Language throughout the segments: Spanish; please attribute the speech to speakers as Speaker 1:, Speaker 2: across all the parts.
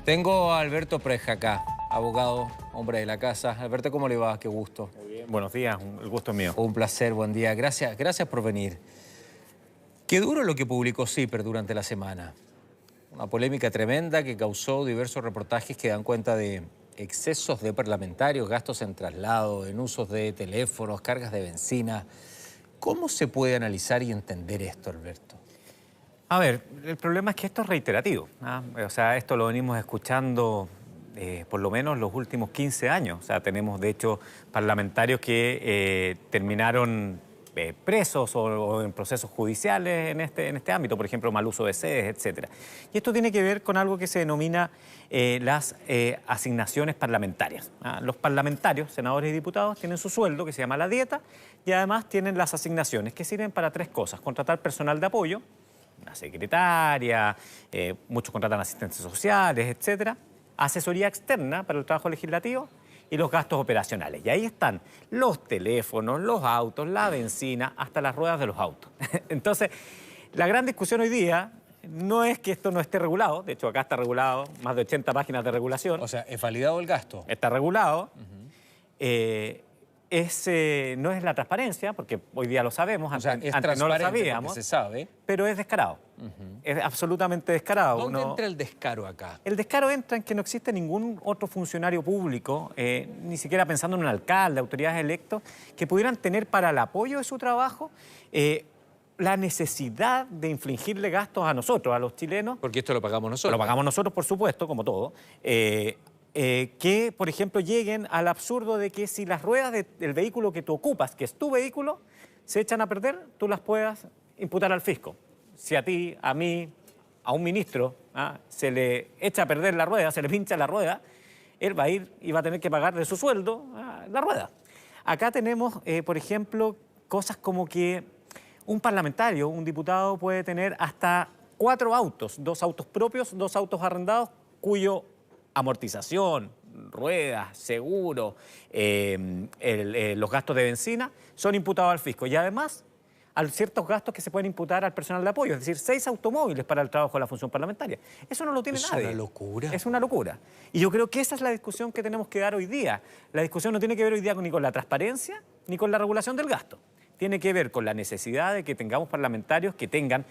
Speaker 1: Tengo a Alberto Preja acá, abogado, hombre de la casa. Alberto, ¿cómo le va? Qué gusto.
Speaker 2: Muy bien, buenos días, el gusto es mío.
Speaker 1: Un placer, buen día. Gracias por venir. Qué duro lo que publicó CIPER durante la semana. Una polémica tremenda que causó diversos reportajes que dan cuenta de excesos de parlamentarios, gastos en traslado, en usos de teléfonos, cargas de benzina. ¿Cómo se puede analizar y entender esto, Alberto?
Speaker 2: A ver, el problema es que esto es reiterativo, ¿ah? O sea, esto lo venimos escuchando por lo menos los últimos 15 años. O sea, tenemos de hecho parlamentarios que terminaron presos o en procesos judiciales en este ámbito, por ejemplo, mal uso de sedes, etc. Y esto tiene que ver con algo que se denomina las asignaciones parlamentarias, ¿ah? Los parlamentarios, senadores y diputados, tienen su sueldo, que se llama la dieta, y además tienen las asignaciones, que sirven para tres cosas: contratar personal de apoyo, una secretaria, muchos contratan asistentes sociales, etcétera, asesoría externa para el trabajo legislativo y los gastos operacionales. Y ahí están los teléfonos, los autos, la benzina, hasta las ruedas de los autos. Entonces, la gran discusión hoy día no es que esto no esté regulado. De hecho, acá está regulado, más de 80 páginas de regulación.
Speaker 1: O sea, ¿es validado el gasto?
Speaker 2: Está regulado. No es la transparencia, porque hoy día lo sabemos, antes no lo sabíamos,
Speaker 1: se sabe.
Speaker 2: pero es descarado. Es absolutamente descarado.
Speaker 1: ¿Dónde entra el descaro acá?
Speaker 2: El descaro entra en que no existe ningún otro funcionario público, ni siquiera pensando en un alcalde, autoridades electos, que pudieran tener para el apoyo de su trabajo la necesidad de infligirle gastos a nosotros, a los chilenos.
Speaker 1: Porque esto lo pagamos nosotros.
Speaker 2: Lo pagamos nosotros, por supuesto, como todo. Que, por ejemplo, lleguen al absurdo de que si las ruedas del vehículo que tú ocupas, que es tu vehículo, se echan a perder, tú las puedas imputar al fisco. Si a ti, a mí, a un ministro, se le echa a perder la rueda, se le pincha la rueda, él va a ir y va a tener que pagar de su sueldo la rueda. Acá tenemos, por ejemplo, cosas como que un parlamentario, un diputado, puede tener hasta 4 autos, 2 autos propios, 2 autos arrendados, cuyo amortización, ruedas, seguro, los gastos de benzina son imputados al fisco. Y además, hay ciertos gastos que se pueden imputar al personal de apoyo, es decir, 6 automóviles para el trabajo de la función parlamentaria. Eso no lo tiene nadie.
Speaker 1: Es una locura.
Speaker 2: Es una locura. Y yo creo que esa es la discusión que tenemos que dar hoy día. La discusión no tiene que ver hoy día ni con la transparencia ni con la regulación del gasto. Tiene que ver con la necesidad de que tengamos parlamentarios que tengan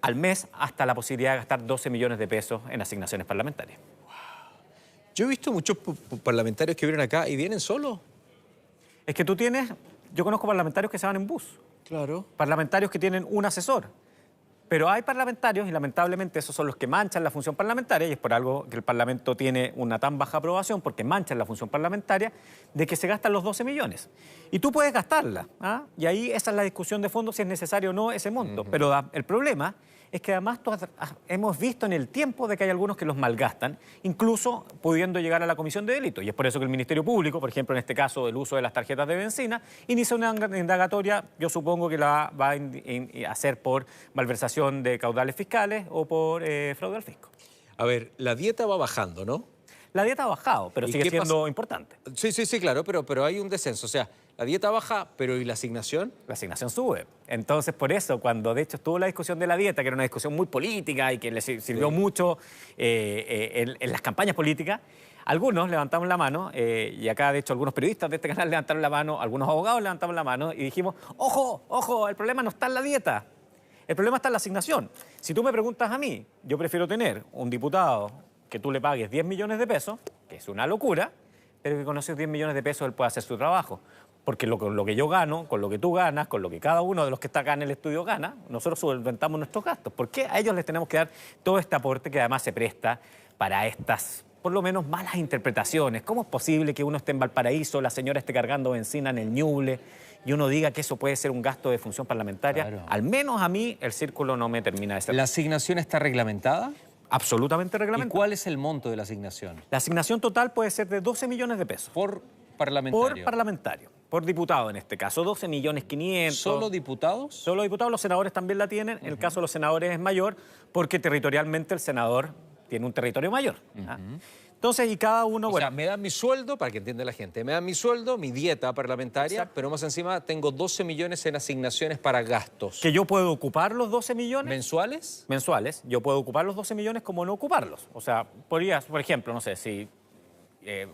Speaker 2: al mes hasta la posibilidad de gastar 12 millones de pesos en asignaciones parlamentarias.
Speaker 1: Wow. Yo he visto muchos parlamentarios que vienen acá y vienen solos.
Speaker 2: Es que yo conozco parlamentarios que se van en bus.
Speaker 1: Claro.
Speaker 2: Parlamentarios que tienen un asesor. Pero hay parlamentarios, y lamentablemente esos son los que manchan la función parlamentaria, y es por algo que el Parlamento tiene una tan baja aprobación, porque manchan la función parlamentaria, de que se gastan los 12 millones. Y tú puedes gastarla, y ahí esa es la discusión de fondo, si es necesario o no ese monto. Pero el problema es que además hemos visto en el tiempo de que hay algunos que los malgastan, incluso pudiendo llegar a la comisión de delito. Y es por eso que el Ministerio Público, por ejemplo, en este caso el uso de las tarjetas de benzina, inicia una indagatoria, yo supongo que la va a hacer por malversación de caudales fiscales o por fraude al fisco.
Speaker 1: A ver, la dieta va bajando, ¿no?
Speaker 2: La dieta ha bajado, pero sigue siendo importante.
Speaker 1: Sí, claro, pero hay un descenso. O sea, la dieta baja, pero ¿y la asignación?
Speaker 2: La asignación sube. Entonces, por eso, cuando de hecho estuvo la discusión de la dieta, que era una discusión muy política y que le sirvió mucho en las campañas políticas, algunos levantamos la mano, y acá de hecho algunos periodistas de este canal levantaron la mano, algunos abogados levantaron la mano y dijimos, ojo, el problema no está en la dieta, el problema está en la asignación. Si tú me preguntas a mí, yo prefiero tener un diputado que tú le pagues 10 millones de pesos, que es una locura, pero que con esos 10 millones de pesos él puede hacer su trabajo. Porque con lo que yo gano, con lo que tú ganas, con lo que cada uno de los que está acá en el estudio gana, nosotros solventamos nuestros gastos. ¿Por qué a ellos les tenemos que dar todo este aporte que además se presta para estas, por lo menos, malas interpretaciones? ¿Cómo es posible que uno esté en Valparaíso, la señora esté cargando benzina en el Ñuble y uno diga que eso puede ser un gasto de función parlamentaria?
Speaker 1: Claro.
Speaker 2: Al menos a mí el círculo no me termina de ser.
Speaker 1: ¿La asignación está reglamentada?
Speaker 2: Absolutamente reglamentada.
Speaker 1: ¿Y cuál es el monto de la asignación?
Speaker 2: La asignación total puede ser de 12 millones de pesos.
Speaker 1: ¿Por parlamentario?
Speaker 2: Por parlamentario. Por diputado en este caso, 12 millones 500.
Speaker 1: ¿Solo diputados?
Speaker 2: Solo diputados, los senadores también la tienen. En el caso de los senadores es mayor porque territorialmente el senador tiene un territorio mayor. Entonces, y cada uno...
Speaker 1: O sea, me dan mi sueldo, para que entienda la gente, me dan mi sueldo, mi dieta parlamentaria, exacto, pero más encima tengo 12 millones en asignaciones para gastos.
Speaker 2: ¿Que yo puedo ocupar los 12 millones?
Speaker 1: ¿Mensuales?
Speaker 2: Mensuales. Yo puedo ocupar los 12 millones como no ocuparlos. O sea, podría, por ejemplo, no sé, si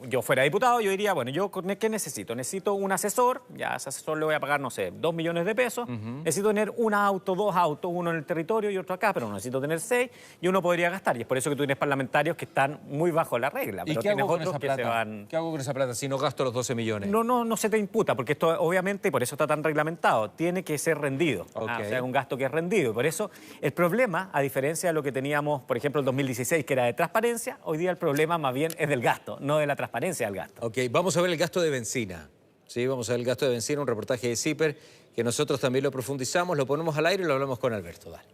Speaker 2: yo fuera diputado, yo diría, bueno, ¿yo qué necesito? Necesito un asesor, ya a ese asesor le voy a pagar, no sé, 2 millones de pesos. Necesito tener un auto, 2 autos, uno en el territorio y otro acá, pero necesito tener 6 y uno podría gastar. Y es por eso que tú tienes parlamentarios que están muy bajo la regla.
Speaker 1: ¿Y
Speaker 2: pero
Speaker 1: qué hago con
Speaker 2: otros
Speaker 1: esa
Speaker 2: que
Speaker 1: plata?
Speaker 2: se van...
Speaker 1: ¿Qué hago con esa plata si no gasto los 12 millones?
Speaker 2: No se te imputa, porque esto obviamente, y por eso está tan reglamentado, tiene que ser rendido.
Speaker 1: Okay.
Speaker 2: O sea, es un gasto que es rendido. Y por eso el problema, a diferencia de lo que teníamos, por ejemplo, el 2016, que era de transparencia, hoy día el problema más bien es del gasto, no de la transparencia del gasto.
Speaker 1: Ok, vamos a ver el gasto de benzina. Sí, vamos a ver el gasto de benzina, un reportaje de CIPER, que nosotros también lo profundizamos, lo ponemos al aire y lo hablamos con Alberto. Dale.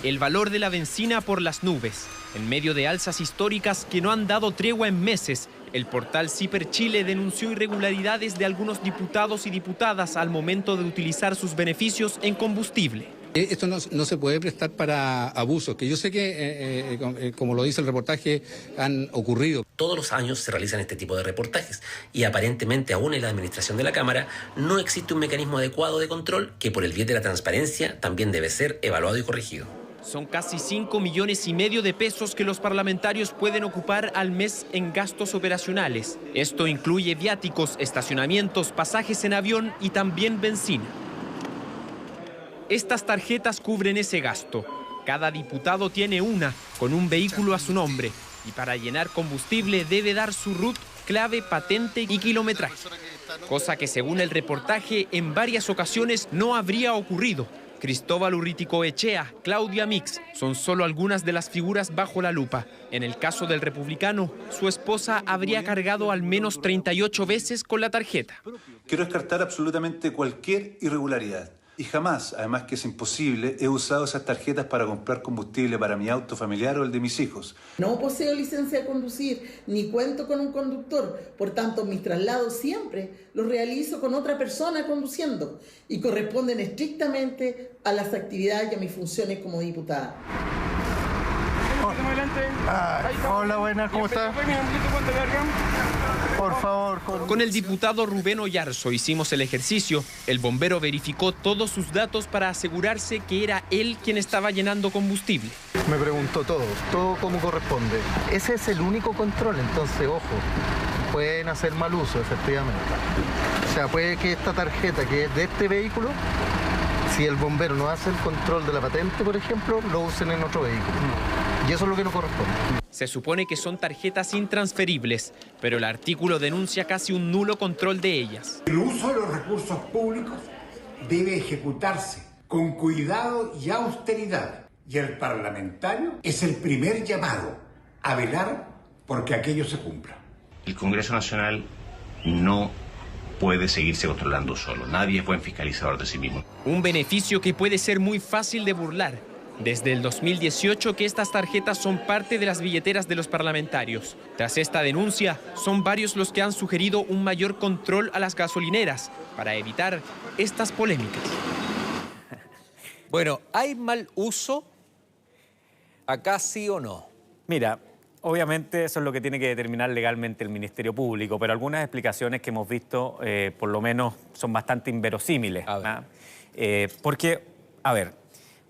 Speaker 3: El valor de la benzina por las nubes. En medio de alzas históricas que no han dado tregua en meses, el portal CIPER Chile denunció irregularidades de algunos diputados y diputadas al momento de utilizar sus beneficios en combustible.
Speaker 4: Esto no se puede prestar para abusos, que yo sé que, como lo dice el reportaje, han ocurrido.
Speaker 5: Todos los años se realizan este tipo de reportajes y aparentemente aún en la administración de la Cámara no existe un mecanismo adecuado de control que por el bien de la transparencia también debe ser evaluado y corregido.
Speaker 3: Son casi 5,5 millones de pesos que los parlamentarios pueden ocupar al mes en gastos operacionales. Esto incluye viáticos, estacionamientos, pasajes en avión y también benzina. Estas tarjetas cubren ese gasto. Cada diputado tiene una, con un vehículo a su nombre. Y para llenar combustible debe dar su RUT, clave, patente y kilometraje. Cosa que según el reportaje en varias ocasiones no habría ocurrido. Cristóbal Urriticoechea, Claudia Mix, son solo algunas de las figuras bajo la lupa. En el caso del republicano, su esposa habría cargado al menos 38 veces con la tarjeta.
Speaker 6: Quiero descartar absolutamente cualquier irregularidad. Y jamás, además que es imposible, he usado esas tarjetas para comprar combustible para mi auto familiar o el de mis hijos.
Speaker 7: No poseo licencia de conducir, ni cuento con un conductor. Por tanto, mis traslados siempre los realizo con otra persona conduciendo y corresponden estrictamente a las actividades y a mis funciones como diputada.
Speaker 8: Hola, buenas, ¿cómo estás? Por favor.
Speaker 3: Con el diputado Rubén Oyarzo hicimos el ejercicio. El bombero verificó todos sus datos para asegurarse que era él quien estaba llenando combustible.
Speaker 8: Me preguntó todo como corresponde. Ese es el único control, entonces, ojo, pueden hacer mal uso, efectivamente. O sea, puede que esta tarjeta que es de este vehículo, si el bombero no hace el control de la patente, por ejemplo, lo usen en otro vehículo. Y eso es lo que no corresponde.
Speaker 3: Se supone que son tarjetas intransferibles, pero el artículo denuncia casi un nulo control de ellas.
Speaker 9: El uso de los recursos públicos debe ejecutarse con cuidado y austeridad. Y el parlamentario es el primer llamado a velar porque aquello se cumpla.
Speaker 10: El Congreso Nacional no puede seguirse controlando solo. Nadie es buen fiscalizador de sí mismo.
Speaker 3: Un beneficio que puede ser muy fácil de burlar. Desde el 2018 que estas tarjetas son parte de las billeteras de los parlamentarios. Tras esta denuncia, son varios los que han sugerido un mayor control a las gasolineras para evitar estas polémicas.
Speaker 1: Bueno, ¿hay mal uso? ¿Acá sí o no?
Speaker 2: Mira, obviamente eso es lo que tiene que determinar legalmente el Ministerio Público, pero algunas explicaciones que hemos visto, por lo menos, son bastante inverosímiles. Porque, a ver,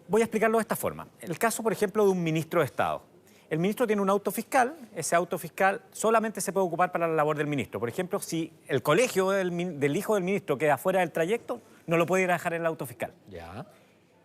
Speaker 2: voy a explicarlo de esta forma. El caso, por ejemplo, de un ministro de Estado. El ministro tiene un auto fiscal, ese auto fiscal solamente se puede ocupar para la labor del ministro. Por ejemplo, si el colegio del hijo del ministro queda fuera del trayecto, no lo puede ir a dejar en el auto fiscal.
Speaker 1: Ya.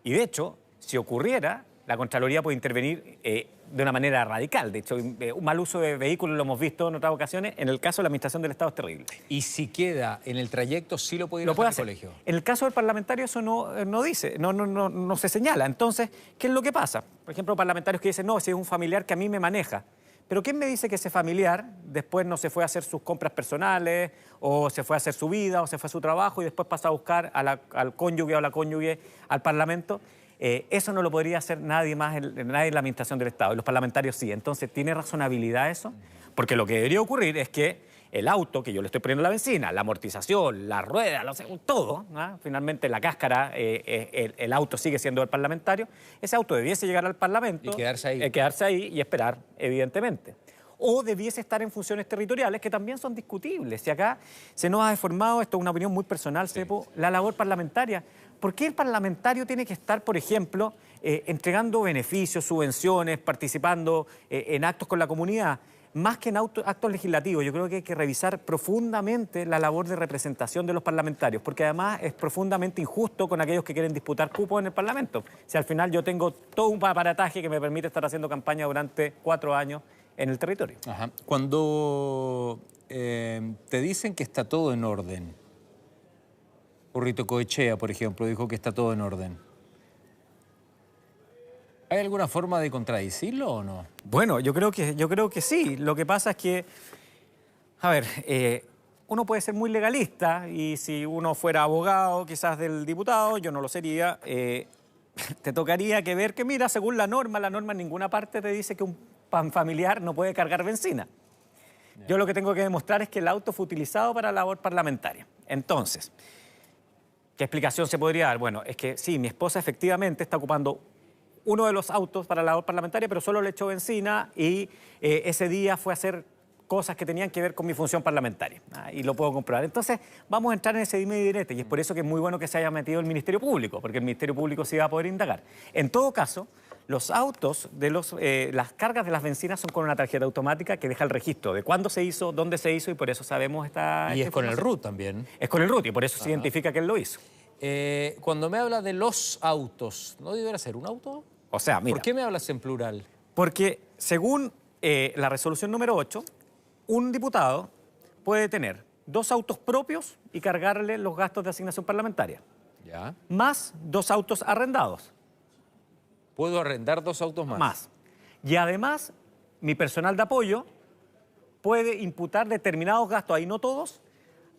Speaker 2: Y de hecho, si ocurriera, la Contraloría puede intervenir de una manera radical. De hecho, un mal uso de vehículos lo hemos visto en otras ocasiones. En el caso de la Administración del Estado es terrible.
Speaker 1: Y si queda en el trayecto, sí lo puede ir a dejar al colegio.
Speaker 2: En el caso del parlamentario eso no dice, no se señala. Entonces, ¿qué es lo que pasa? Por ejemplo, parlamentarios que dicen, no, si es un familiar que a mí me maneja. Pero ¿quién me dice que ese familiar después no se fue a hacer sus compras personales, o se fue a hacer su vida, o se fue a su trabajo y después pasa a buscar al cónyuge o a la cónyuge al Parlamento? Eso no lo podría hacer nadie más, nadie en la Administración del Estado, y los parlamentarios sí. Entonces, ¿tiene razonabilidad eso? Porque lo que debería ocurrir es que el auto, que yo le estoy poniendo la benzina, la amortización, la rueda, todo, ¿no? Finalmente la cáscara, el auto sigue siendo del parlamentario, ese auto debiese llegar al Parlamento.
Speaker 1: Y quedarse ahí
Speaker 2: Y esperar, evidentemente. O debiese estar en funciones territoriales que también son discutibles. Y acá se nos ha deformado, esto es una opinión muy personal, Cepo, la labor parlamentaria. ¿Por qué el parlamentario tiene que estar, por ejemplo, entregando beneficios, subvenciones, participando en actos con la comunidad? Más que en actos legislativos, yo creo que hay que revisar profundamente la labor de representación de los parlamentarios, porque además es profundamente injusto con aquellos que quieren disputar cupos en el Parlamento. Si al final yo tengo todo un aparataje que me permite estar haciendo campaña durante 4 años en el territorio.
Speaker 1: Ajá. Cuando te dicen que está todo en orden, Urrito Coechea, por ejemplo, dijo que está todo en orden. ¿Hay alguna forma de contradecirlo o no?
Speaker 2: Bueno, yo creo que sí. Lo que pasa es que, a ver, uno puede ser muy legalista y si uno fuera abogado quizás del diputado, yo no lo sería, te tocaría que ver que, mira, según la norma en ninguna parte te dice que un familiar no puede cargar benzina. Yo lo que tengo que demostrar es que el auto fue utilizado para la labor parlamentaria. Entonces, ¿qué explicación se podría dar? Bueno, es que sí, mi esposa efectivamente está ocupando uno de los autos para la labor parlamentaria, pero solo le echó benzina y ese día fue a hacer cosas que tenían que ver con mi función parlamentaria. Y lo puedo comprobar. Entonces, vamos a entrar en ese dime y direte, y es por eso que es muy bueno que se haya metido el Ministerio Público, porque el Ministerio Público sí va a poder indagar. En todo caso, los autos, las cargas de las bencinas son con una tarjeta automática que deja el registro de cuándo se hizo, dónde se hizo, y por eso sabemos esta
Speaker 1: Y es con el RUT también.
Speaker 2: Es con el RUT, y por eso se identifica que él lo hizo.
Speaker 1: Cuando me habla de los autos, ¿no debería ser un auto?
Speaker 2: O sea, mira.
Speaker 1: ¿Por qué me hablas en plural?
Speaker 2: Porque según la resolución número 8, un diputado puede tener 2 autos propios y cargarle los gastos de asignación parlamentaria.
Speaker 1: Ya.
Speaker 2: Más 2 autos arrendados.
Speaker 1: ¿Puedo arrendar 2 autos más?
Speaker 2: Más. Y además, mi personal de apoyo puede imputar determinados gastos, ahí no todos,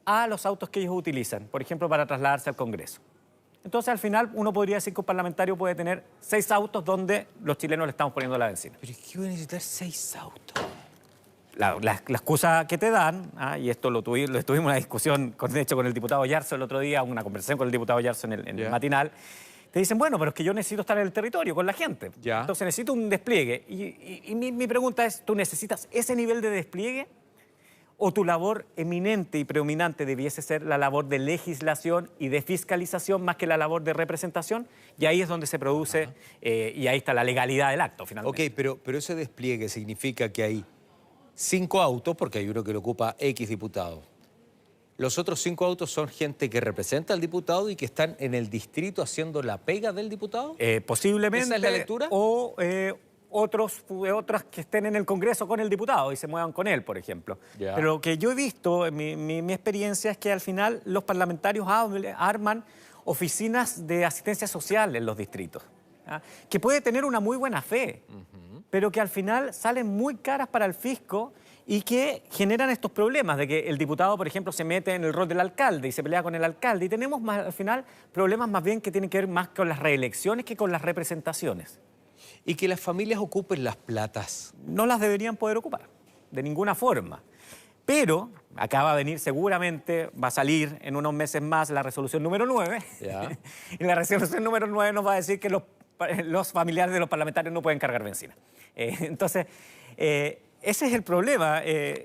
Speaker 2: a los autos que ellos utilizan, por ejemplo, para trasladarse al Congreso. Entonces, al final, uno podría decir que un parlamentario puede tener 6 autos donde los chilenos le estamos poniendo la benzina.
Speaker 1: ¿Pero qué voy a necesitar 6 autos?
Speaker 2: La excusa que te dan, y esto lo tuvimos una discusión, de hecho, con el diputado Yarzo el otro día, una conversación con el diputado Yarzo en el matinal, te dicen, bueno, pero es que yo necesito estar en el territorio con la gente.
Speaker 1: Ya.
Speaker 2: Entonces necesito un despliegue. Y mi pregunta es, ¿tú necesitas ese nivel de despliegue? ¿O tu labor eminente y predominante debiese ser la labor de legislación y de fiscalización más que la labor de representación? Y ahí es donde se produce, y ahí está la legalidad del acto, finalmente.
Speaker 1: Ok, pero ese despliegue significa que hay 5 autos, porque hay uno que lo ocupa X diputado. Los otros 5 autos son gente que representa al diputado y que están en el distrito haciendo la pega del diputado.
Speaker 2: Posiblemente.
Speaker 1: ¿Esa es la lectura?
Speaker 2: O otras que estén en el Congreso con el diputado y se muevan con él, por ejemplo.
Speaker 1: Ya.
Speaker 2: Pero lo que yo he visto, mi experiencia es que al final los parlamentarios arman oficinas de asistencia social en los distritos, que puede tener una muy buena fe, pero que al final salen muy caras para el fisco y que generan estos problemas de que el diputado, por ejemplo, se mete en el rol del alcalde y se pelea con el alcalde. Y tenemos al final problemas más bien que tienen que ver más con las reelecciones que con las representaciones.
Speaker 1: Y que las familias ocupen las platas.
Speaker 2: No las deberían poder ocupar, de ninguna forma. Pero acá va a venir seguramente, va a salir en unos meses más la resolución número 9.
Speaker 1: Ya.
Speaker 2: Y la resolución número 9 nos va a decir que los familiares de los parlamentarios no pueden cargar benzina. Entonces, ese es el problema.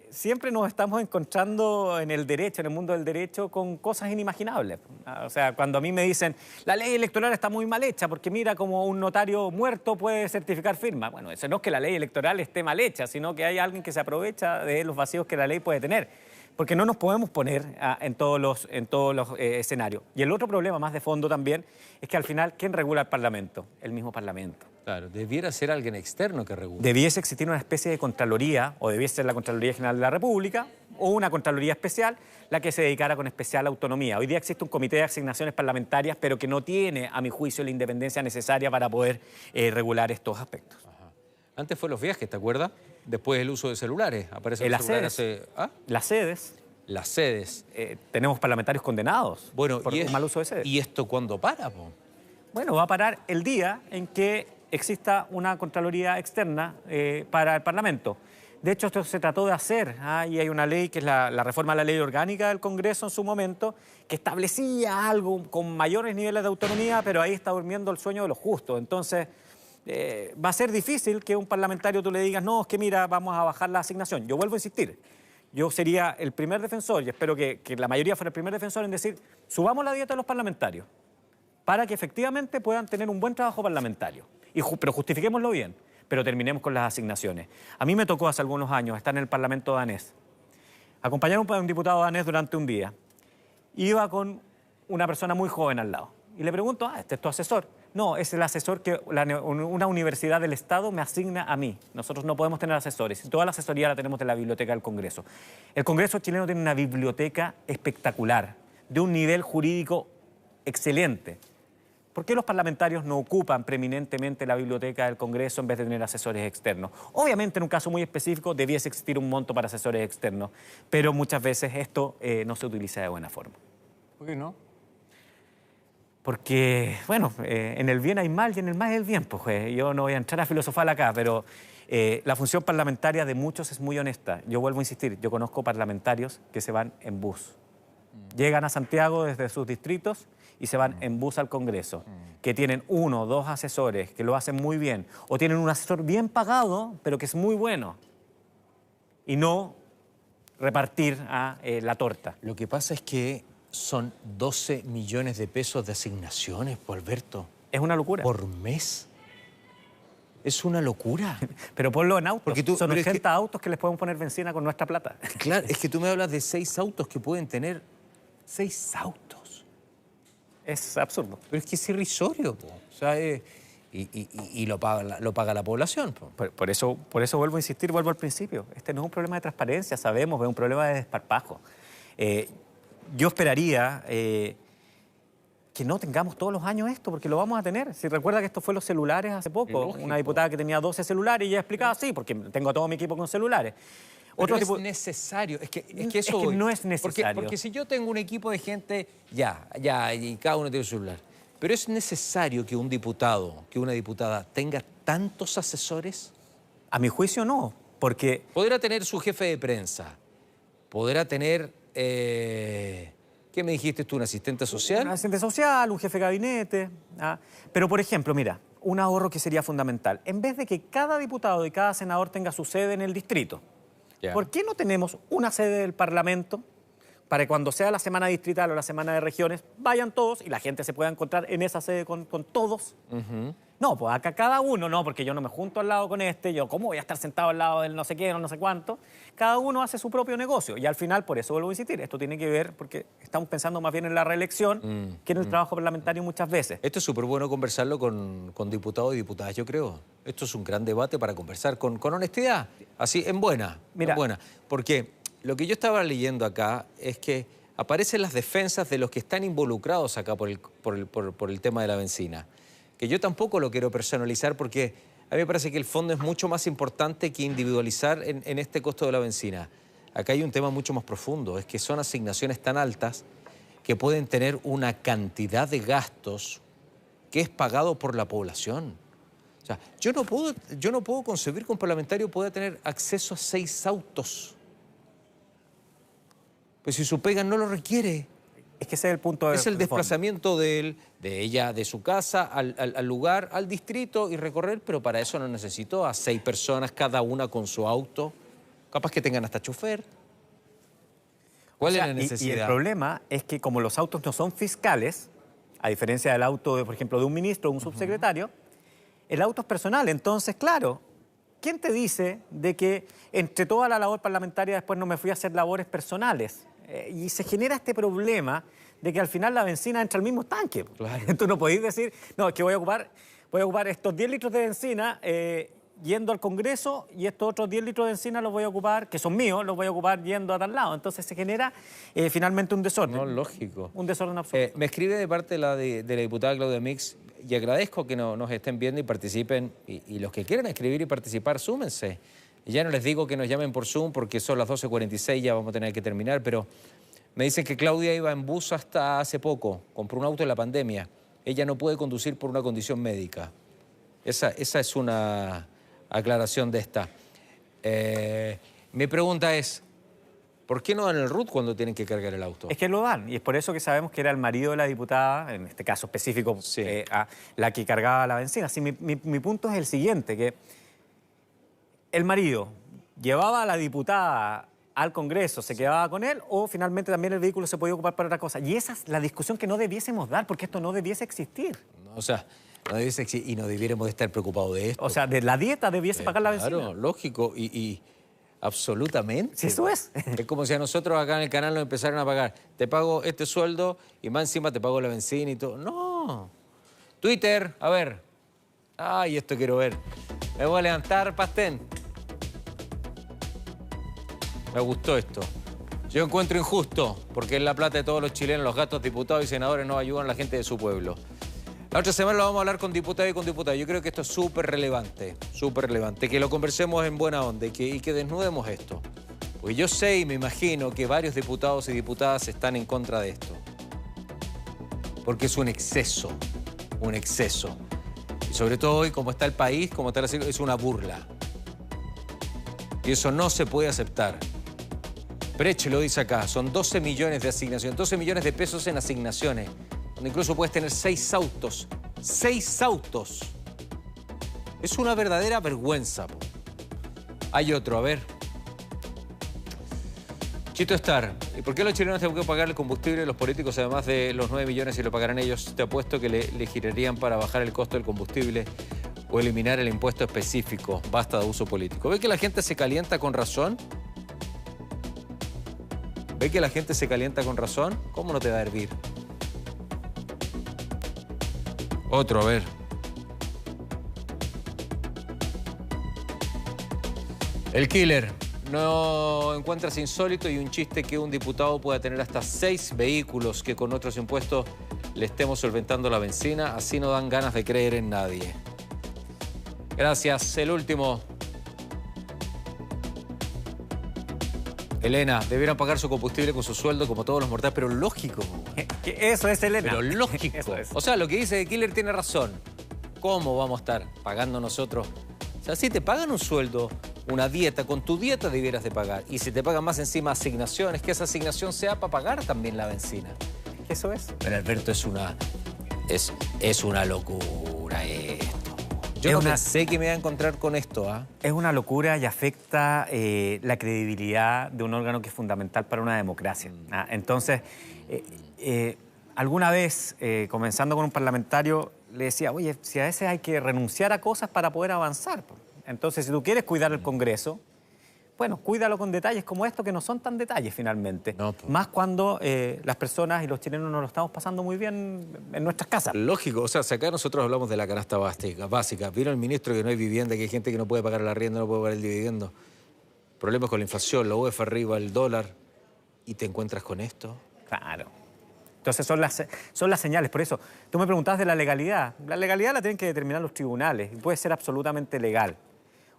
Speaker 2: Siempre nos estamos encontrando en el derecho, en el mundo del derecho, con cosas inimaginables. O sea, cuando a mí me dicen, la ley electoral está muy mal hecha, porque mira cómo un notario muerto puede certificar firma. Bueno, eso no es que la ley electoral esté mal hecha, sino que hay alguien que se aprovecha de los vacíos que la ley puede tener. Porque no nos podemos poner en todos los escenarios. Y el otro problema más de fondo también es que al final, ¿quién regula el Parlamento? El mismo Parlamento.
Speaker 1: Claro, debiera ser alguien externo que regule.
Speaker 2: Debiese existir una especie de Contraloría, o debiese ser la Contraloría General de la República, o una Contraloría Especial, la que se dedicara con especial autonomía. Hoy día existe un comité de asignaciones parlamentarias, pero que no tiene, a mi juicio, la independencia necesaria para poder regular estos aspectos.
Speaker 1: Ajá. Antes fue los viajes, ¿te acuerdas? Después el uso de celulares. Aparecen los celulares.
Speaker 2: Las sedes.
Speaker 1: Las sedes.
Speaker 2: Tenemos parlamentarios condenados por un mal uso de sedes.
Speaker 1: ¿Y esto cuándo para, po?
Speaker 2: Bueno, va a parar el día en que exista una Contraloría externa para el Parlamento. De hecho, esto se trató de hacer, y hay una ley que es la reforma a la ley orgánica del Congreso en su momento, que establecía algo con mayores niveles de autonomía, pero ahí está durmiendo el sueño de los justos. Entonces, va a ser difícil que un parlamentario tú le digas, no, es que mira, vamos a bajar la asignación. Yo vuelvo a insistir, yo sería el primer defensor, y espero que la mayoría fuera el primer defensor en decir, subamos la dieta de los parlamentarios, para que efectivamente puedan tener un buen trabajo parlamentario. Pero justifiquémoslo bien. Pero terminemos con las asignaciones. A mí me tocó hace algunos años estar en el Parlamento danés. Acompañar a un diputado danés durante un día. Iba con una persona muy joven al lado. Y le pregunto, ¿este es tu asesor? No, es el asesor que una universidad del Estado me asigna a mí. Nosotros no podemos tener asesores. Toda la asesoría la tenemos de la biblioteca del Congreso. El Congreso chileno tiene una biblioteca espectacular, de un nivel jurídico excelente. ¿Por qué los parlamentarios no ocupan preeminentemente la biblioteca del Congreso en vez de tener asesores externos? Obviamente, en un caso muy específico, debiese existir un monto para asesores externos, pero muchas veces esto no se utiliza de buena forma.
Speaker 1: ¿Por qué no?
Speaker 2: Porque, bueno, en el bien hay mal y en el mal hay el bien. Pues, yo no voy a entrar a filosofar acá, pero la función parlamentaria de muchos es muy honesta. Yo vuelvo a insistir, yo conozco parlamentarios que se van en bus. Llegan a Santiago desde sus distritos y se van en bus al Congreso, que tienen 1 o 2 asesores que lo hacen muy bien, o tienen un asesor bien pagado, pero que es muy bueno, y no repartir la torta.
Speaker 1: Lo que pasa es que son 12 millones de pesos de asignaciones, Alberto.
Speaker 2: Es una locura.
Speaker 1: ¿Por mes? Es una locura.
Speaker 2: Pero ponlo en autos.
Speaker 1: Porque
Speaker 2: son 80 autos que les podemos poner benzina con nuestra plata.
Speaker 1: Claro, es que tú me hablas de 6 autos que pueden tener 6 autos.
Speaker 2: Es absurdo.
Speaker 1: Pero es que es irrisorio, po. O sea, y lo paga la población. Po.
Speaker 2: Por eso vuelvo a insistir, vuelvo al principio. Este no es un problema de transparencia, sabemos, es un problema de desparpajo. Yo esperaría que no tengamos todos los años esto, porque lo vamos a tener. Si recuerda que esto fue los celulares hace poco.
Speaker 1: Lógico.
Speaker 2: Una diputada que tenía 12 celulares y ella explicaba, sí, porque tengo a todo mi equipo con celulares.
Speaker 1: Pero es necesario, es que
Speaker 2: no es necesario.
Speaker 1: Porque si yo tengo un equipo de gente, y cada uno tiene un celular. Pero es necesario que un diputado, que una diputada tenga tantos asesores.
Speaker 2: A mi juicio no, porque...
Speaker 1: Podrá tener su jefe de prensa, podrá tener, ¿qué me dijiste tú? ¿Un asistente social?
Speaker 2: Un asistente social, un jefe de gabinete. Pero, por ejemplo, mira, un ahorro que sería fundamental. En vez de que cada diputado y cada senador tenga su sede en el distrito, ¿por qué no tenemos una sede del Parlamento para que cuando sea la semana distrital o la semana de regiones vayan todos y la gente se pueda encontrar en esa sede con todos? No, pues acá cada uno, no, porque yo no me junto al lado con este, yo cómo voy a estar sentado al lado del no sé qué, no sé cuánto. Cada uno hace su propio negocio y al final, por eso vuelvo a insistir, esto tiene que ver porque estamos pensando más bien en la reelección que en el trabajo parlamentario muchas veces.
Speaker 1: Esto es súper bueno conversarlo con diputados y diputadas, yo creo. Esto es un gran debate para conversar con honestidad, así, en buena.
Speaker 2: Mira,
Speaker 1: en buena. Porque lo que yo estaba leyendo acá es que aparecen las defensas de los que están involucrados acá por el tema de la benzina. Que yo tampoco lo quiero personalizar porque a mí me parece que el fondo es mucho más importante que individualizar en este costo de la benzina. Acá hay un tema mucho más profundo, es que son asignaciones tan altas que pueden tener una cantidad de gastos que es pagado por la población. O sea, yo no puedo concebir que un parlamentario pueda tener acceso a 6 autos. Pues si su pega no lo requiere.
Speaker 2: Es que ese es el punto de
Speaker 1: Es el desplazamiento de ella, de su casa, al lugar, al distrito y recorrer, pero para eso no necesito a 6 personas, cada una con su auto. Capaz que tengan hasta chofer. ¿Cuál es la necesidad?
Speaker 2: Y el problema es que como los autos no son fiscales, a diferencia del auto, por ejemplo, de un ministro o un subsecretario, el auto es personal. Entonces, claro, ¿quién te dice de que entre toda la labor parlamentaria después no me fui a hacer labores personales? Y se genera este problema de que al final la benzina entra al mismo tanque. Claro. Tú no podés decir, no, es que voy a ocupar estos 10 litros de benzina yendo al Congreso y estos otros 10 litros de benzina los voy a ocupar, que son míos, los voy a ocupar yendo a tal lado. Entonces se genera finalmente un desorden.
Speaker 1: No, lógico.
Speaker 2: Un desorden absoluto.
Speaker 1: Me escribe de parte de la diputada Claudia Mix y agradezco que nos estén viendo y participen. Y los que quieran escribir y participar, súmense. Ya no les digo que nos llamen por Zoom porque son las 12:46, ya vamos a tener que terminar, pero me dicen que Claudia iba en bus hasta hace poco, compró un auto en la pandemia. Ella no puede conducir por una condición médica. Esa es una aclaración de esta. Mi pregunta es, ¿por qué no dan el RUT cuando tienen que cargar el auto?
Speaker 2: Es que lo dan, y es por eso que sabemos que era el marido de la diputada, en este caso específico, la que cargaba la benzina. Así, mi punto es el siguiente, que el marido llevaba a la diputada al Congreso, se quedaba con él, o finalmente también el vehículo se podía ocupar para otra cosa. Y esa es la discusión que no debiésemos dar, porque esto no debiese existir.
Speaker 1: O sea, no debiese existir y no debiéramos de estar preocupados de esto.
Speaker 2: O sea, de la dieta debiese pagar la benzina.
Speaker 1: Claro, lógico, y absolutamente.
Speaker 2: Sí, eso es.
Speaker 1: Es como si a nosotros acá en el canal nos empezaran a pagar. Te pago este sueldo y más encima te pago la benzina y todo. No. Twitter, a ver. Ay, esto quiero ver. Me voy a levantar, Pastén. Me gustó esto. Yo encuentro injusto, porque es la plata de todos los chilenos, los gastos, diputados y senadores no ayudan a la gente de su pueblo. La otra semana lo vamos a hablar con diputados y con diputadas. Yo creo que esto es súper relevante, que lo conversemos en buena onda y que desnudemos esto. Porque yo sé y me imagino que varios diputados y diputadas están en contra de esto. Porque es un exceso, un exceso. Y sobre todo hoy, como está el país, como está la situación, es una burla. Y eso no se puede aceptar. Brecht lo dice acá, son 12 millones de asignaciones, 12 millones de pesos en asignaciones, donde incluso puedes tener 6 autos. 6 autos. Es una verdadera vergüenza. Hay otro, a ver. Chito Star, ¿y por qué los chilenos tienen que pagar el combustible? Los políticos, además de los 9 millones, si lo pagarán ellos, te apuesto que le girarían para bajar el costo del combustible o eliminar el impuesto específico. Basta de uso político. ¿Ve que la gente se calienta con razón? ¿Ve que la gente se calienta con razón? ¿Cómo no te va a hervir? Otro, a ver. El killer. No encuentras insólito y un chiste que un diputado pueda tener hasta 6 vehículos que con otros impuestos le estemos solventando la benzina. Así no dan ganas de creer en nadie. Gracias. El último. Elena, debieran pagar su combustible con su sueldo como todos los mortales, pero lógico.
Speaker 2: Eso es, Elena.
Speaker 1: Pero lógico. Eso es. O sea, lo que dice Killer tiene razón. ¿Cómo vamos a estar pagando nosotros? O sea, si te pagan un sueldo, una dieta, con tu dieta debieras de pagar. Y si te pagan más encima asignaciones, que esa asignación sea para pagar también la benzina.
Speaker 2: Eso es.
Speaker 1: Pero Alberto, es una locura esto. Yo no pensé que me iba a encontrar con esto.
Speaker 2: Es una locura y afecta la credibilidad de un órgano que es fundamental para una democracia. Entonces, alguna vez, comenzando con un parlamentario, le decía, oye, si a veces hay que renunciar a cosas para poder avanzar. Entonces, si tú quieres cuidar el Congreso, bueno, cuídalo con detalles como esto, que no son tan detalles finalmente. No, más cuando las personas y los chilenos nos lo estamos pasando muy bien en nuestras casas.
Speaker 1: Lógico, o sea, si acá nosotros hablamos de la canasta básica. Vieron el ministro que no hay vivienda, que hay gente que no puede pagar el arriendo, no puede pagar el dividendo. Problemas con la inflación, la UEF arriba, el dólar. ¿Y te encuentras con esto?
Speaker 2: Claro. Entonces son las señales. Por eso, tú me preguntabas de la legalidad. La legalidad la tienen que determinar los tribunales y puede ser absolutamente legal.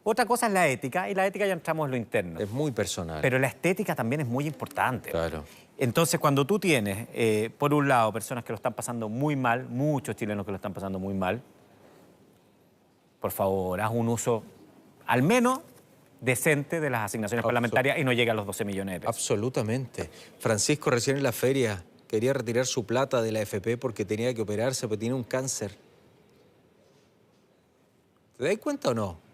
Speaker 2: Otra cosa es la ética, y la ética ya entramos en lo interno.
Speaker 1: Es muy personal.
Speaker 2: Pero la estética también es muy importante.
Speaker 1: Claro.
Speaker 2: Entonces, cuando tú tienes, por un lado, personas que lo están pasando muy mal, muchos chilenos que lo están pasando muy mal, por favor, haz un uso, al menos, decente de las asignaciones parlamentarias y no llegue a los 12 millones de pesos.
Speaker 1: Absolutamente. Francisco recién en la feria quería retirar su plata de la AFP porque tenía que operarse, porque tiene un cáncer. ¿Te das cuenta o no?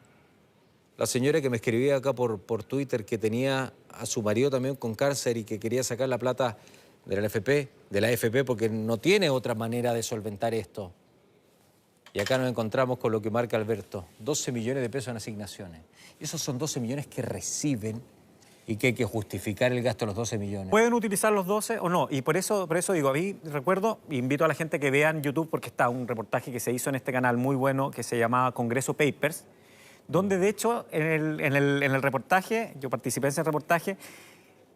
Speaker 1: La señora que me escribía acá por Twitter que tenía a su marido también con cáncer y que quería sacar la plata de la AFP porque no tiene otra manera de solventar esto. Y acá nos encontramos con lo que marca Alberto, 12 millones de pesos en asignaciones. Esos son 12 millones que reciben y que hay que justificar el gasto de los 12 millones.
Speaker 2: ¿Pueden utilizar los 12 o no? Y por eso digo, a mí recuerdo, invito a la gente que vea en YouTube porque está un reportaje que se hizo en este canal muy bueno que se llamaba Congreso Papers, donde de hecho en el reportaje, yo participé en ese reportaje,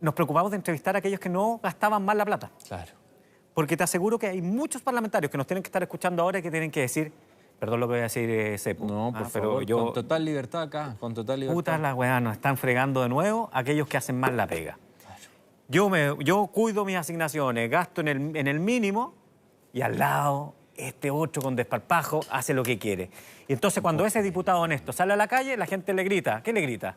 Speaker 2: nos preocupamos de entrevistar a aquellos que no gastaban mal la plata.
Speaker 1: Claro.
Speaker 2: Porque te aseguro que hay muchos parlamentarios que nos tienen que estar escuchando ahora y que tienen que decir, perdón lo que voy a decir, Cepo.
Speaker 1: No, por favor, yo, con total libertad acá, con total libertad.
Speaker 2: Putas las weas, nos están fregando de nuevo aquellos que hacen mal la pega. Claro. Yo cuido mis asignaciones, gasto en el mínimo y al lado este otro con desparpajo hace lo que quiere. Y entonces cuando ese diputado honesto sale a la calle, la gente le grita. ¿Qué le grita?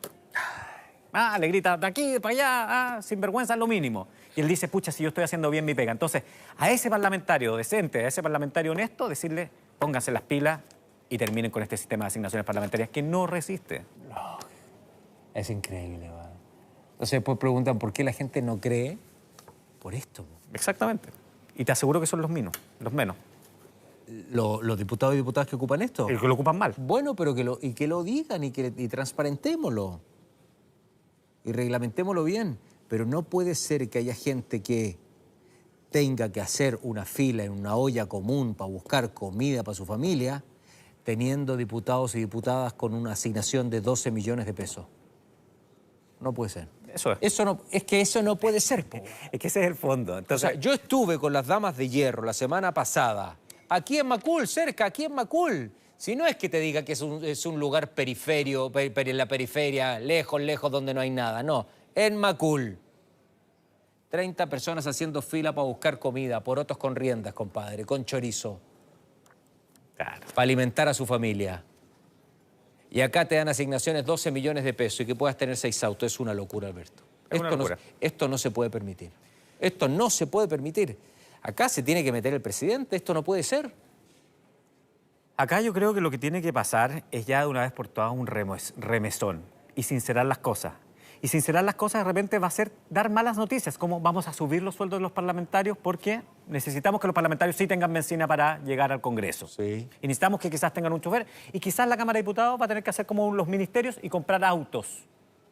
Speaker 2: Le grita de aquí, para allá, sinvergüenza es lo mínimo. Y él dice, pucha, si yo estoy haciendo bien mi pega. Entonces, a ese parlamentario decente, a ese parlamentario honesto, decirle, pónganse las pilas y terminen con este sistema de asignaciones parlamentarias que no resiste.
Speaker 1: No, es increíble, ¿verdad? Entonces después preguntan por qué la gente no cree por esto.
Speaker 2: Exactamente. Y te aseguro que son los menos.
Speaker 1: ¿Los diputados y diputadas que ocupan esto?
Speaker 2: El que lo ocupan mal.
Speaker 1: Bueno, pero que lo digan y transparentémoslo. Y reglamentémoslo bien. Pero no puede ser que haya gente que tenga que hacer una fila en una olla común para buscar comida para su familia, teniendo diputados y diputadas con una asignación de 12 millones de pesos. No puede ser.
Speaker 2: Eso es.
Speaker 1: Es que eso no puede ser.
Speaker 2: Es que ese es el fondo. Entonces,
Speaker 1: o sea, yo estuve con las Damas de Hierro la semana pasada, aquí en Macul, cerca, aquí en Macul. Si no es que te diga que es un lugar periferio, en la periferia, lejos, donde no hay nada. No, en Macul. 30 personas haciendo fila para buscar comida, porotos con riendas, compadre, con chorizo.
Speaker 2: Claro.
Speaker 1: Para alimentar a su familia. Y acá te dan asignaciones 12 millones de pesos y que puedas tener 6 autos. Es una locura, Alberto. Esto no se puede permitir. Esto no se puede permitir. Acá se tiene que meter el presidente. Esto no puede ser.
Speaker 2: Acá yo creo que lo que tiene que pasar es ya de una vez por todas un remesón y sincerar las cosas. Y sincerar las cosas de repente va a ser dar malas noticias, como vamos a subir los sueldos de los parlamentarios porque necesitamos que los parlamentarios sí tengan benzina para llegar al Congreso.
Speaker 1: Sí.
Speaker 2: Y necesitamos que quizás tengan un chofer. Y quizás la Cámara de Diputados va a tener que hacer como los ministerios y comprar autos,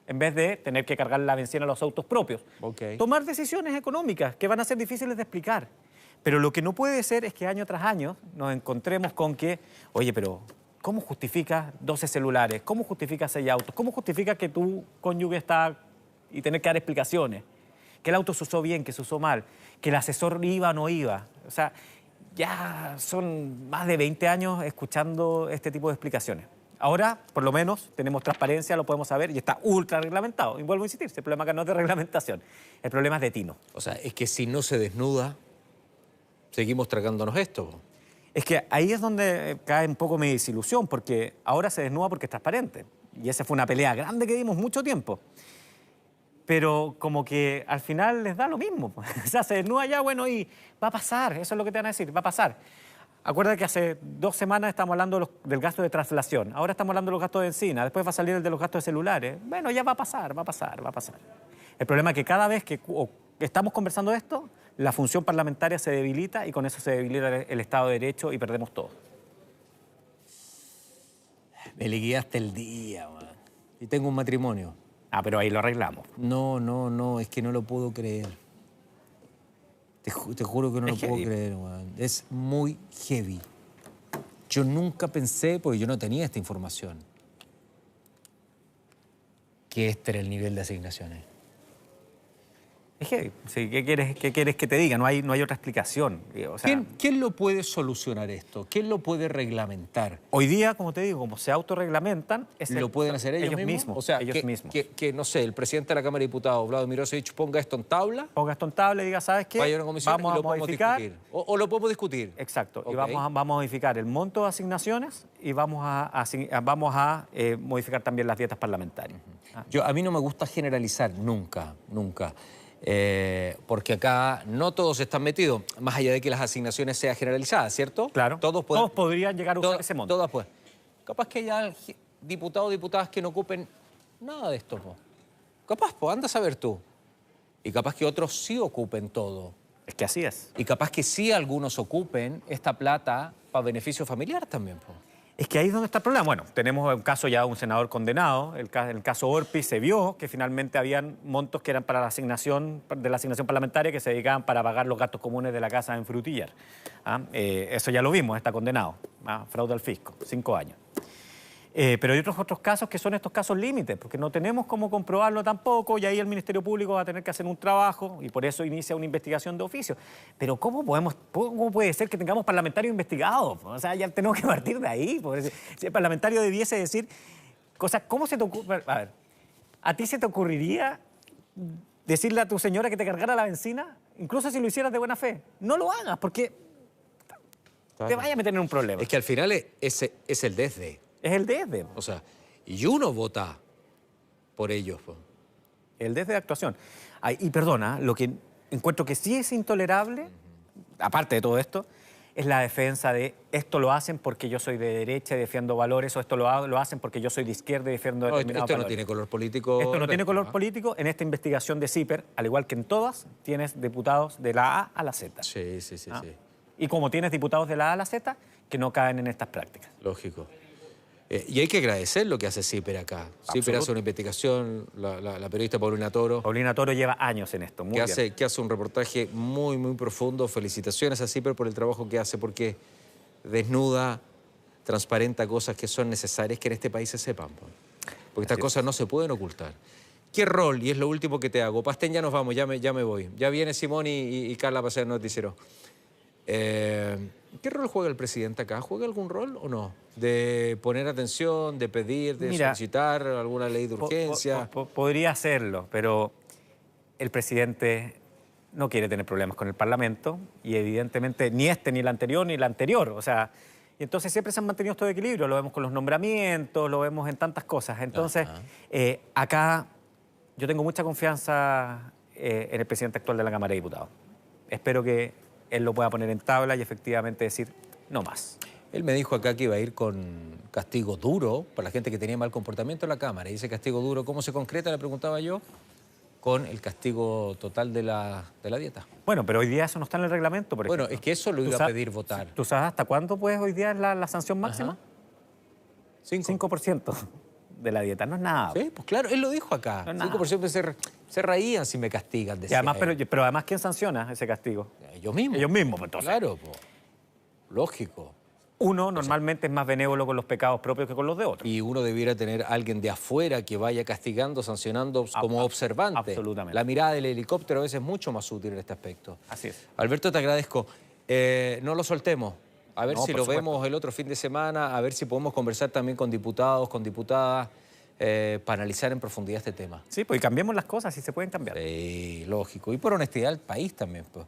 Speaker 2: en vez de tener que cargar la benzina a los autos propios.
Speaker 1: Okay.
Speaker 2: Tomar decisiones económicas que van a ser difíciles de explicar. Pero lo que no puede ser es que año tras año nos encontremos con que, oye, pero ¿cómo justifica 12 celulares? ¿Cómo justifica 6 autos? ¿Cómo justifica que tu cónyuge está y tener que dar explicaciones? Que el auto se usó bien, que se usó mal, que el asesor iba o no iba. O sea, ya son más de 20 años escuchando este tipo de explicaciones. Ahora, por lo menos, tenemos transparencia, lo podemos saber y está ultra reglamentado. Y vuelvo a insistir, el problema acá no es de reglamentación, el problema es de tino.
Speaker 1: O sea, es que si no se desnuda, seguimos tragándonos esto.
Speaker 2: Es que ahí es donde cae un poco mi desilusión, porque ahora se desnuda porque es transparente. Y esa fue una pelea grande que dimos mucho tiempo. Pero como que al final les da lo mismo. O sea, se desnuda ya, bueno, y va a pasar, eso es lo que te van a decir, va a pasar. Acuérdate que hace 2 semanas estamos hablando del gasto de traslación, ahora estamos hablando de los gastos de encina, después va a salir el de los gastos de celulares. Bueno, ya va a pasar. El problema es que cada vez que estamos conversando de esto, la función parlamentaria se debilita y con eso se debilita el Estado de Derecho y perdemos todo.
Speaker 1: Me liquidaste el día, man. Y tengo un matrimonio.
Speaker 2: Pero ahí lo arreglamos.
Speaker 1: No, es que no lo puedo creer. Te juro que no lo puedo creer, man. Es muy heavy. Yo nunca pensé, porque yo no tenía esta información, que este era el nivel de asignaciones.
Speaker 2: Es heavy. Sí, ¿qué quieres que te diga? No hay otra explicación. O sea,
Speaker 1: ¿Quién lo puede solucionar esto? ¿Quién lo puede reglamentar?
Speaker 2: Hoy día, como te digo, como se autorreglamentan...
Speaker 1: ¿Lo pueden hacer ellos mismos? O sea,
Speaker 2: ellos mismos.
Speaker 1: Que, no sé, el presidente de la Cámara de Diputados, Vlado Mirosevic, ponga esto en tabla.
Speaker 2: Ponga esto en tabla y diga, ¿sabes qué?
Speaker 1: Vaya a una comisión
Speaker 2: vamos
Speaker 1: y lo
Speaker 2: a modificar.
Speaker 1: Podemos discutir. O lo podemos discutir.
Speaker 2: Exacto.
Speaker 1: Okay.
Speaker 2: Y vamos a modificar el monto de asignaciones y vamos a modificar también las dietas parlamentarias.
Speaker 1: A mí no me gusta generalizar, nunca. Porque acá no todos están metidos, más allá de que las asignaciones sean generalizadas, ¿cierto?
Speaker 2: Claro.
Speaker 1: Todos
Speaker 2: podrían llegar a usar ese monto.
Speaker 1: Todas pueden. Capaz que haya diputados o diputadas que no ocupen nada de esto, po. Capaz, anda a saber tú. Y capaz que otros sí ocupen todo.
Speaker 2: Es que así es.
Speaker 1: Y capaz que sí algunos ocupen esta plata para beneficio familiar también, po.
Speaker 2: Es que ahí es donde está el problema. Bueno, tenemos un caso ya de un senador condenado. El caso Orpi se vio que finalmente habían montos que eran para la asignación parlamentaria que se dedicaban para pagar los gastos comunes de la casa en Frutillar. Eso ya lo vimos, está condenado. Fraude al fisco, 5 años. Pero hay otros casos que son estos casos límites, porque no tenemos cómo comprobarlo tampoco y ahí el Ministerio Público va a tener que hacer un trabajo y por eso inicia una investigación de oficio. Pero ¿cómo puede ser que tengamos parlamentarios investigados? O sea, ya tenemos que partir de ahí. Si el parlamentario debiese decir cosas, ¿cómo se te ocurre? A ver, ¿a ti se te ocurriría decirle a tu señora que te cargara la benzina? Incluso si lo hicieras de buena fe. No lo hagas porque te vaya a meter en un problema.
Speaker 1: Es que al final es el desde.
Speaker 2: Es el desde.
Speaker 1: O sea, y uno vota por ellos, po.
Speaker 2: El desde de actuación. Ay, y perdona, lo que encuentro que sí es intolerable, aparte de todo esto, es la defensa de esto lo hacen porque yo soy de derecha y defiendo valores, o esto lo hacen porque yo soy de izquierda y defiendo determinados
Speaker 1: esto
Speaker 2: valores.
Speaker 1: no tiene color político.
Speaker 2: Esto no tiene color político. En esta investigación de CIPER, al igual que en todas, tienes diputados de la A a la Z.
Speaker 1: Sí.
Speaker 2: Y como tienes diputados de la A a la Z, que no caen en estas prácticas.
Speaker 1: Lógico. Y hay que agradecer lo que hace CIPER acá. CIPER hace una investigación, la periodista Paulina Toro.
Speaker 2: Paulina Toro lleva años en esto, muy bien.
Speaker 1: Que hace un reportaje muy, muy profundo. Felicitaciones a CIPER por el trabajo que hace, porque desnuda, transparenta cosas que son necesarias que en este país se sepan. Porque estas cosas no se pueden ocultar. ¿Qué rol? Y es lo último que te hago. Pastén, ya nos vamos, ya me voy. Ya viene Simón y Carla para hacer el noticiero. ¿Qué rol juega el presidente acá? ¿Juega algún rol o no? ¿De poner atención, de pedir, de solicitar alguna ley de urgencia?
Speaker 2: Podría hacerlo, pero el presidente no quiere tener problemas con el Parlamento y evidentemente ni este, ni el anterior, ni el anterior. O sea, y entonces siempre se han mantenido estos equilibrios. Lo vemos con los nombramientos, lo vemos en tantas cosas. Entonces, acá yo tengo mucha confianza en el presidente actual de la Cámara de Diputados. Espero que él lo pueda poner en tabla y efectivamente decir no más.
Speaker 1: Él me dijo acá que iba a ir con castigo duro para la gente que tenía mal comportamiento en la Cámara. Y ese castigo duro, ¿cómo se concreta? Le preguntaba yo. Con el castigo total de la dieta.
Speaker 2: Bueno, pero hoy día eso no está en el reglamento, por ejemplo.
Speaker 1: Bueno, es que eso lo iba a pedir votar.
Speaker 2: ¿Tú sabes hasta cuándo puedes hoy día la sanción máxima? 5% de la dieta, no es nada.
Speaker 1: Sí, pues claro, él lo dijo acá. No 5% se reían si me castigan, decía.
Speaker 2: Y además, pero además, ¿quién sanciona ese castigo?
Speaker 1: Ellos mismos.
Speaker 2: Ellos mismos, pues, entonces.
Speaker 1: Claro, pues. Lógico.
Speaker 2: Uno normalmente es más benévolo con los pecados propios que con los de otros.
Speaker 1: Y uno debiera tener a alguien de afuera que vaya castigando, sancionando como observante.
Speaker 2: Absolutamente.
Speaker 1: La mirada del helicóptero a veces es mucho más útil en este aspecto.
Speaker 2: Así es.
Speaker 1: Alberto, te agradezco. No lo soltemos. A ver si lo vemos el otro fin de semana, a ver si podemos conversar también con diputados, con diputadas, para analizar en profundidad este tema.
Speaker 2: Sí, pues y cambiemos las cosas si se pueden cambiar.
Speaker 1: Sí, lógico. Y por honestidad del país también, pues.